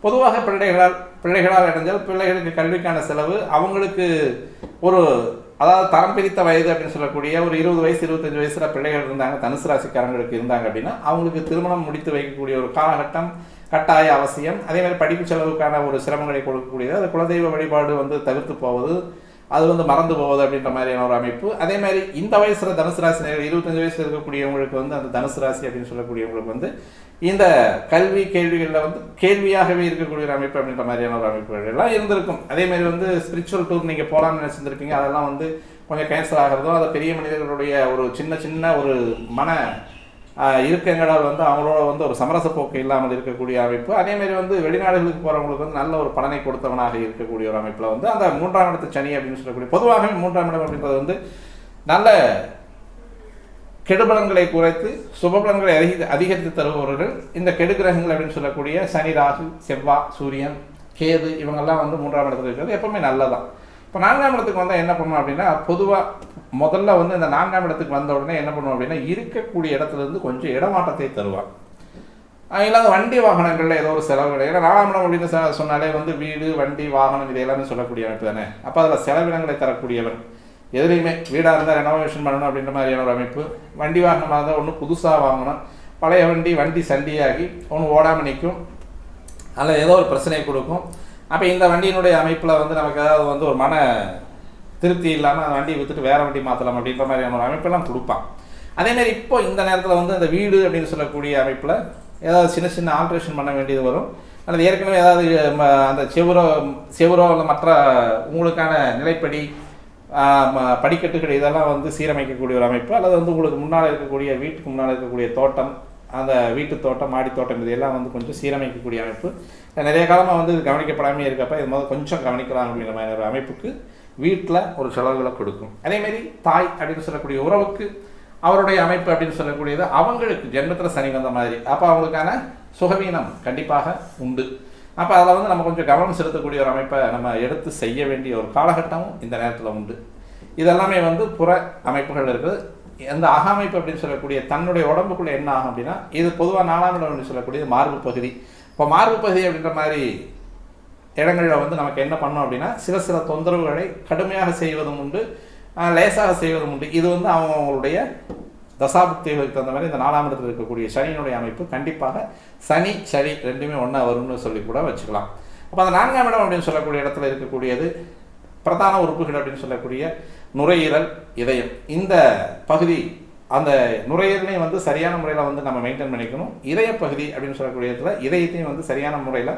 பொதுவாக பிள்ளைகளால் இணைஞ்சால் பிள்ளைகளுக்கு கல்விக்கான செலவு அவங்களுக்கு ஒரு அதாவது தரம் பிரித்த வயது அப்படின்னு சொல்லக்கூடிய ஒரு 20 வயசு 25 வயசுல பிள்ளைகள் இருந்தாங்க, தனுசு ராசிக்காரங்களுக்கு இருந்தாங்க அப்படின்னா அவங்களுக்கு திருமணம் முடித்து வைக்கக்கூடிய ஒரு காலகட்டம் கட்டாய அவசியம். அதே மாதிரி படிப்பு செலவுக்கான ஒரு சிரமங்களை கொடுக்கக்கூடியது, அது குலதெய்வ வழிபாடு தவிர்த்து போவது, அது மறந்து போவது அப்படின்ற மாதிரியான ஒரு அமைப்பு. அதே மாதிரி இந்த வயசுல தனுசு ராசி 25 வயசுல இருக்கக்கூடியவங்களுக்கு அந்த தனுசு ராசி அப்படின்னு சொல்லக்கூடியவங்களுக்கு இந்த கல்வி கேள்விகளில் கேள்வியாகவே இருக்கக்கூடிய ஒரு அமைப்பு அப்படின்ற மாதிரியான ஒரு அமைப்புகள் எல்லாம் இருந்திருக்கும். அதே மாதிரி ஸ்பிரிச்சுவல் டூர் நீங்கள் போகலான்னு நினச்சிருந்துருப்பீங்க, அதெல்லாம் கொஞ்சம் கேன்சல் ஆகிறதும், அதை பெரிய மனிதர்களுடைய ஒரு சின்ன ஒரு மன இருக்கங்களால் அவங்களோட ஒரு சமரச போக்கு இல்லாமல் இருக்கக்கூடிய அமைப்பு. அதேமாதிரி வெளிநாடுகளுக்கு போகிறவங்களுக்கு நல்ல ஒரு பலனை கொடுத்தவனாக இருக்கக்கூடிய ஒரு அமைப்பில் அந்த 3ஆம் இடத்து சனி அப்படின்னு சொல்லக்கூடிய, பொதுவாகவே 3ஆம் இடம் அப்படின்றது நல்ல கெடுபலன்களை குறைத்து சுபபலன்களை அதிகரித்து தருபவர்கள் இந்த கெடுகிரகங்கள் அப்படின்னு சொல்லக்கூடிய சனி, ராகு, செவ்வாய், சூரியன், கேது இவங்கெல்லாம் 3ஆம் இடத்துல இருக்கிறது எப்பவுமே நல்லதான். இப்போ 4ஆம் இடத்துக்கு என்ன பண்ணணும் அப்படின்னா, பொதுவாக முதல்ல இந்த 4ஆம் இடத்துக்கு வந்த உடனே என்ன பண்ணுவோம் அப்படின்னா, இருக்கக்கூடிய இடத்துலேருந்து கொஞ்சம் இடமாற்றத்தை தருவார். இல்லாத வண்டி வாகனங்களில் ஏதோ ஒரு செலவுகள், ஏன்னா 4ஆம் இடம் அப்படின்னு சொன்னாலே வீடு, வண்டி, வாகனம் இது எல்லாமே சொல்லக்கூடிய அமைப்பு தானே. அப்போ அதில் செலவினங்களை தரக்கூடியவன் எதுலையுமே, வீடாக இருந்தால் ரெனோவேஷன் பண்ணணும் அப்படின்ற மாதிரியான ஒரு அமைப்பு, வண்டி வாகனமாக இருந்தால் ஒன்று புதுசாக வாங்கணும், பழைய வண்டி சண்டியாகி ஒன்று ஓடாமல் நிற்கும், அதில் ஏதோ ஒரு பிரச்சனையை கொடுக்கும். அப்போ இந்த வண்டியினுடைய அமைப்பில் நமக்கு ஏதாவது ஒரு மன திருப்தி இல்லாமல் அந்த வண்டியை விற்றுட்டு வேறு வண்டி மாற்றலாம் அப்படின்ற மாதிரியான ஒரு அமைப்பெல்லாம் கொடுப்பான். அதேமாதிரி இப்போ இந்த நேரத்தில் அந்த வீடு அப்படின்னு சொல்லக்கூடிய அமைப்பில் ஏதாவது சின்ன ஆல்ட்ரேஷன் பண்ண வேண்டியது வரும், அல்லது ஏற்கனவே ஏதாவது அந்த செவரோ இல்லை மற்ற உங்களுக்கான நிலைப்படி படிக்கட்டுகள் இதெல்லாம் சீரமைக்கக்கூடிய ஒரு அமைப்பு, அல்லது உங்களுக்கு முன்னால் இருக்கக்கூடிய வீட்டுக்கு முன்னால் இருக்கக்கூடிய தோட்டம், அந்த வீட்டு தோட்டம், மாடி தோட்டம் இதெல்லாம் கொஞ்சம் சீரமைக்கக்கூடிய அமைப்பு. நிறைய காலமாக இது கவனிக்கப்படாமே இருக்கப்போ இது கொஞ்சம் கவனிக்கலாம் அப்படிங்கிற மாதிரி ஒரு அமைப்புக்கு வீட்டில் ஒரு செலவுகளை கொடுக்கும். அதேமாரி தாய் அப்படின்னு சொல்லக்கூடிய உறவுக்கு அவருடைய அமைப்பு அப்படின்னு சொல்லக்கூடியது அவங்களுக்கு ஜென்மத்தில் சனி வந்த மாதிரி, அப்போ அவங்களுக்கான சுகவீனம் கண்டிப்பாக உண்டு. அப்போ அதில் நம்ம கொஞ்சம் கவனம் செலுத்தக்கூடிய ஒரு அமைப்பை நம்ம எடுத்து செய்ய வேண்டிய ஒரு காலகட்டமும் இந்த நேரத்தில் உண்டு. இதெல்லாமே புற அமைப்புகள் இருக்குது. அந்த அகமைப்பு அப்படின்னு சொல்லக்கூடிய தன்னுடைய உடம்புக்குள்ளே என்ன ஆகும் அப்படின்னா, இது பொதுவாக 4ஆம் இடம் அப்படின்னு சொல்லக்கூடியது மார்பு பகுதி. இப்போ மார்பு பகுதி அப்படின்ற மாதிரி இடங்களில் நமக்கு என்ன பண்ணோம் அப்படின்னா, சில தொந்தரவுகளை கடுமையாக செய்வதும் உண்டு, லேசாக செய்வதும் உண்டு. இது அவங்களுடைய தசாபுக்திகளுக்கு தகுந்த மாதிரி இந்த 4ஆம் இடத்தில் இருக்கக்கூடிய சனியினுடைய அமைப்பு கண்டிப்பாக சனி சரி ரெண்டுமே ஒன்றா வரும்னு சொல்லி கூட வச்சுக்கலாம். அப்போ அந்த 4ஆம் இடம் அப்படின்னு சொல்லக்கூடிய இடத்துல இருக்கக்கூடியது பிரதான உறுப்புகள் அப்படின்னு சொல்லக்கூடிய நுரையீரல், இதயம். இந்த பகுதி அந்த நுரையீரலையும் சரியான முறையில் நம்ம மெயின்டைன் பண்ணிக்கணும். இதய பகுதி அப்படின்னு சொல்லக்கூடிய இடத்துல இதயத்தையும் சரியான முறையில்